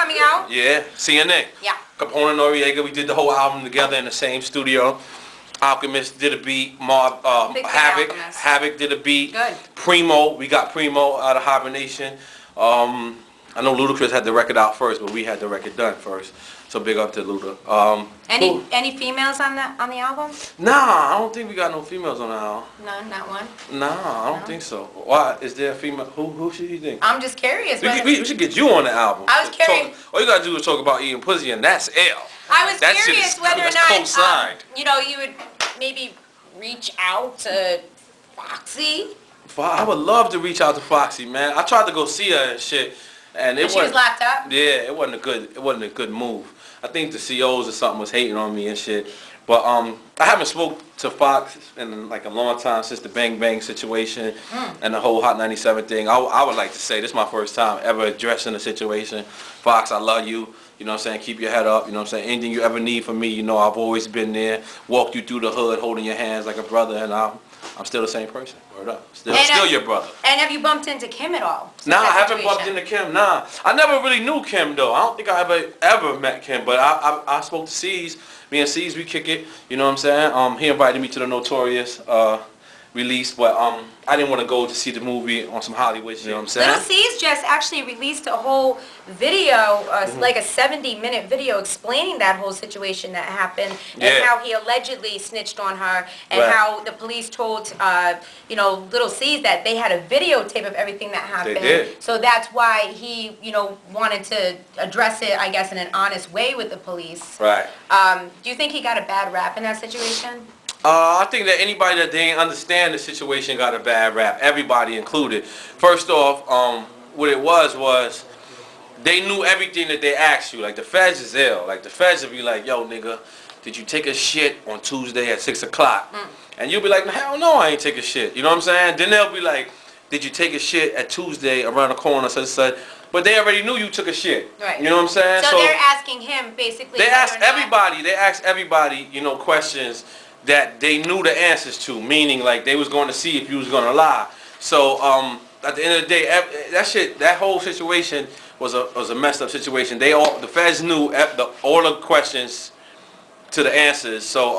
coming out? Yeah, CNN. Yeah. Capone and Noriega, we did the whole album together in the same studio. Alchemist did a beat. Havoc did a beat. Good. Primo, we got Primo out of Hibernation. I know Ludacris had the record out first, but we had the record done first. So big up to Luda. Any females on the album? Nah, I don't think we got no females on the album. No, not one. Nah, I don't think so. Why? Is there a female? Who should you think? I'm just curious. We should get you on the album. I was curious. All you gotta do is talk about eating pussy, and that's L. I was curious whether or not you would maybe reach out to Foxy. I would love to reach out to Foxy, man. I tried to go see her and shit, and she was locked up. Yeah, it wasn't a good move. I think the COs or something was hating on me and shit. But I haven't spoke to Fox in like a long time since the Bang Bang situation and the whole Hot 97 thing. I would like to say this is my first time ever addressing the situation. Fox, I love you. You know what I'm saying? Keep your head up. You know what I'm saying? Anything you ever need from me, you know I've always been there. Walked you through the hood, holding your hands like a brother, and I'm still the same person. Word up. Still your brother. And have you bumped into Kim at all? Nah, I haven't bumped into Kim. Nah, I never really knew Kim though. I don't think I ever met Kim, but I spoke to C's. Me and C's, we kick it. You know what I'm saying? He invited me to the Notorious release, but I didn't want to go to see the movie on some Hollywood shit. You know what I'm saying? Little C's just actually released a whole video, like a 70-minute video explaining that whole situation that happened and how he allegedly snitched on her and how the police told, Little C's that they had a videotape of everything that happened. They did. So that's why he, wanted to address it, I guess, in an honest way with the police. Right. Do you think he got a bad rap in that situation? I think that anybody that didn't understand the situation got a bad rap, everybody included. First off, what it was they knew everything that they asked you. Like the feds is ill. Like the feds would be like, yo nigga, did you take a shit on Tuesday at 6 o'clock? And you'll be like, hell no, I ain't take a shit. You know what I'm saying? Then they'll be like, did you take a shit at Tuesday around the corner, such? But they already knew you took a shit. Right. You know what I'm saying? So they're asking him basically. They asked everybody, questions that they knew the answers to, meaning like they was going to see if you was going to lie. So at the end of the day, that whole situation was a messed up situation. The feds knew all the questions to the answers. So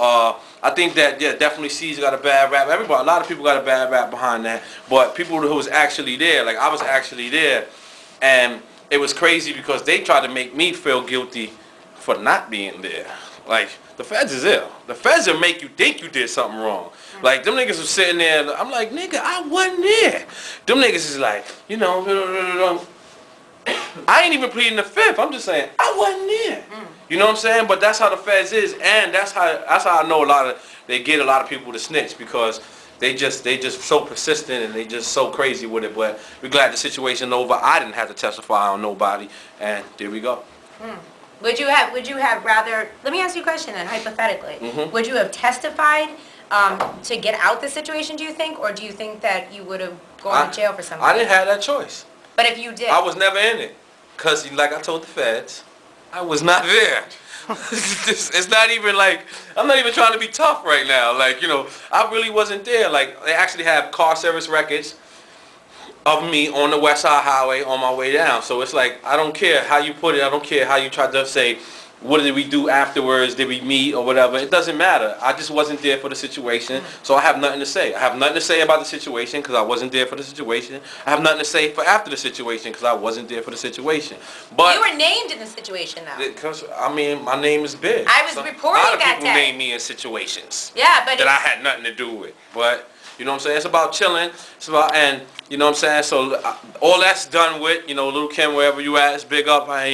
I think that definitely C's got a bad rap. A lot of people got a bad rap behind that. But people who was actually there, like I was actually there, and it was crazy because they tried to make me feel guilty for not being there. Like, the feds is ill. The feds will make you think you did something wrong. Like, them niggas was sitting there, I'm like, nigga, I wasn't there. Them niggas is like, I ain't even pleading the fifth. I'm just saying, I wasn't there. You know what I'm saying? But that's how the feds is, and that's how I know they get a lot of people to snitch, because they just so persistent and they just so crazy with it. But we're glad the situation over. I didn't have to testify on nobody, and there we go. Would you have rather, let me ask you a question then, hypothetically. Would you have testified to get out the situation, do you think? Or do you think that you would have gone to jail for something? I didn't have that choice. But if you did? I was never in it. Because like I told the feds, I was not there. It's not even like, I'm not even trying to be tough right now. Like, I really wasn't there. Like, they actually have car service records of me on the West Side Highway on my way down. So it's like, I don't care how you put it. I don't care how you try to say, what did we do afterwards? Did we meet or whatever? It doesn't matter. I just wasn't there for the situation. So I have nothing to say. I have nothing to say about the situation because I wasn't there for the situation. I have nothing to say for after the situation because I wasn't there for the situation. But you were named in the situation though. Because, my name is big. I was reporting that day. A lot of people named me in situations. Yeah, but that I had nothing to do with. But, you know what I'm saying? It's about chilling. It's about, and you know what I'm saying? So all that's done with, Little Kim, wherever you at, it's big up. I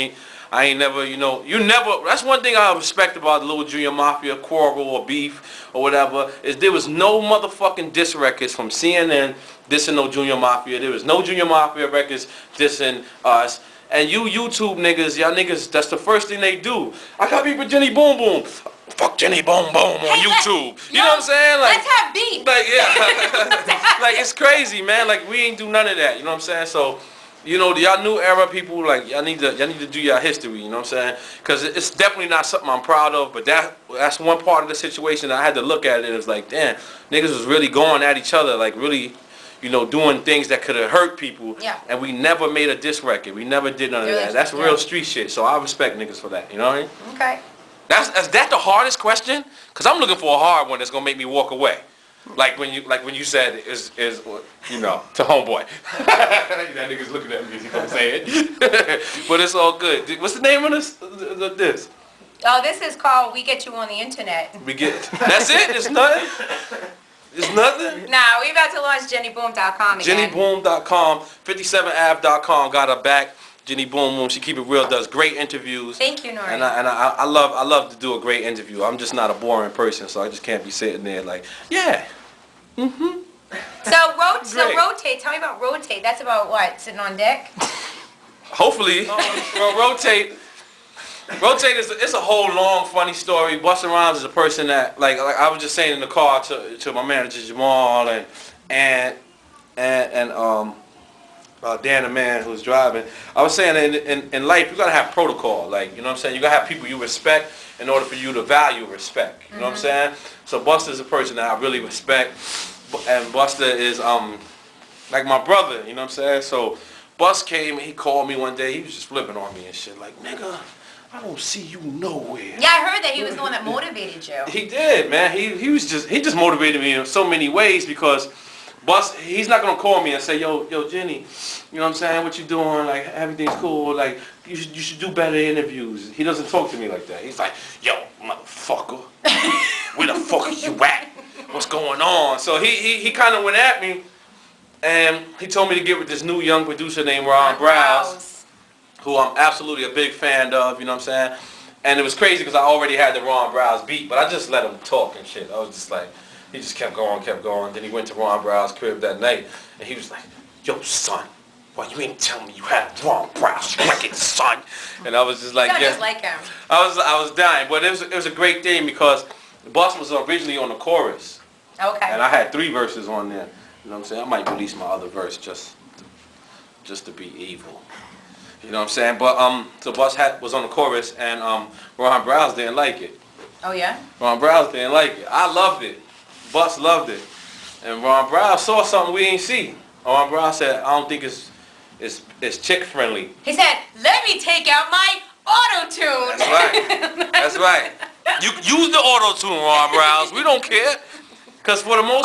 ain't never, you never, that's one thing I respect about the Little Junior Mafia quarrel or beef or whatever, is there was no motherfucking diss records from CNN dissing no Junior Mafia. There was no Junior Mafia records dissing us. And you YouTube niggas, y'all niggas, that's the first thing they do. I got beef with Jenny Boom Boom. Fuck Jenny Boom Boom on YouTube. You know what I'm saying? Like, let's have beef. Like, yeah. Like, it's crazy, man. Like, we ain't do none of that. You know what I'm saying? So, y'all new era people, like, y'all need to do your history, you know what I'm saying? Because it's definitely not something I'm proud of, but that's one part of the situation that I had to look at it. It was like, damn, niggas was really going at each other, like, really, doing things that could have hurt people. Yeah. And we never made a diss record. We never did none of that. That's real street shit. So I respect niggas for that. You know what I mean? Okay. Is that the hardest question? Cause I'm looking for a hard one that's gonna make me walk away. Like when you said is to homeboy. That nigga's looking at me because he gonna say it. But it's all good. What's the name of this? Oh, this is called We Get You on the Internet. That's it? It's nothing? It's nothing? Nah, we about to launch JennyBoom.com again. JennyBoom.com, 57av.com got her back. Jenny Boom Boom, she keep it real, does great interviews. Thank you, Nore. And I love to do a great interview. I'm just not a boring person, so I just can't be sitting there like, yeah. Mm-hmm. So Rotate, tell me about Rotate. That's about what? Sitting on deck? Hopefully. Rotate is it's a whole long funny story. Busta Rhymes is a person that like I was just saying in the car to my manager Jamal and Dan the man who's driving. I was saying that in life you gotta have protocol. Like, you know what I'm saying? You gotta have people you respect in order for you to value respect. You know what I'm saying? So Busta is a person that I really respect, and Busta is like my brother. You know what I'm saying? So Bus came and he called me one day. He was just flipping on me and shit like, nigga, I don't see you nowhere. Yeah, I heard that he was the one that motivated you. He did, man. He just motivated me in so many ways because Bus, he's not gonna call me and say, yo, Jenny, you know what I'm saying? What you doing? Like, everything's cool. Like, you should do better interviews. He doesn't talk to me like that. He's like, yo, motherfucker, where the fuck is you at? What's going on? So he kind of went at me, and he told me to get with this new young producer named Ron Browz, who I'm absolutely a big fan of. You know what I'm saying? And it was crazy because I already had the Ron Browz beat, but I just let him talk and shit. I was just like. He just kept going. Then he went to Ron Browz's crib that night, and he was like, yo, son, why you ain't telling me you had a Ron Browz record, son? And I was just like, yeah. Just like him. I was dying, but it was a great thing because the boss was originally on the chorus. Okay. And I had 3 verses on there. You know what I'm saying? I might release my other verse just to be evil. You know what I'm saying? But so Bus was on the chorus, and Ron Browz didn't like it. Oh yeah? Ron Browz didn't like it. I loved it. Bus loved it, and Ron Browz saw something we ain't see. Ron Browz said, "I don't think it's chick friendly." He said, "Let me take out my auto-tune." That's right. That's right. You use the auto-tune, Ron Browz. We don't care, cause for the most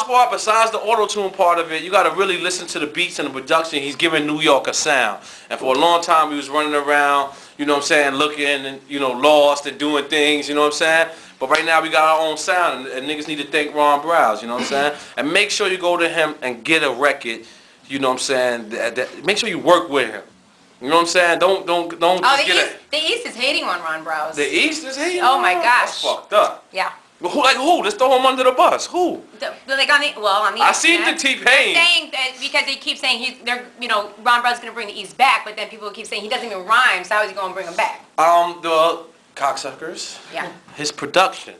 part, besides the auto-tune part of it, you gotta really listen to the beats and the production. He's giving New York a sound, and for a long time he was running around, you know what I'm saying, looking and lost and doing things, you know what I'm saying. But right now we got our own sound, and niggas need to thank Ron Browz, you know what I'm saying? And make sure you go to him and get a record, you know what I'm saying? Make sure you work with him. You know what I'm saying? Don't just get it. The East is hating on Ron Browz. The East is hating? Oh my gosh. That's fucked up. Yeah. Well, who? Let's throw him under the bus. Who? On the I seen the T-Pain. They're saying that because they keep saying Ron Browz is gonna bring the East back, but then people keep saying he doesn't even rhyme, so how is he gonna bring him back? The cocksuckers. Yeah. His production.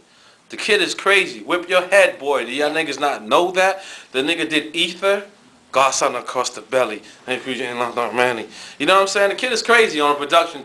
The kid is crazy. Whip your head, boy. Do y'all niggas not know that? The nigga did Ether. Godson across the belly. You know what I'm saying? The kid is crazy on the production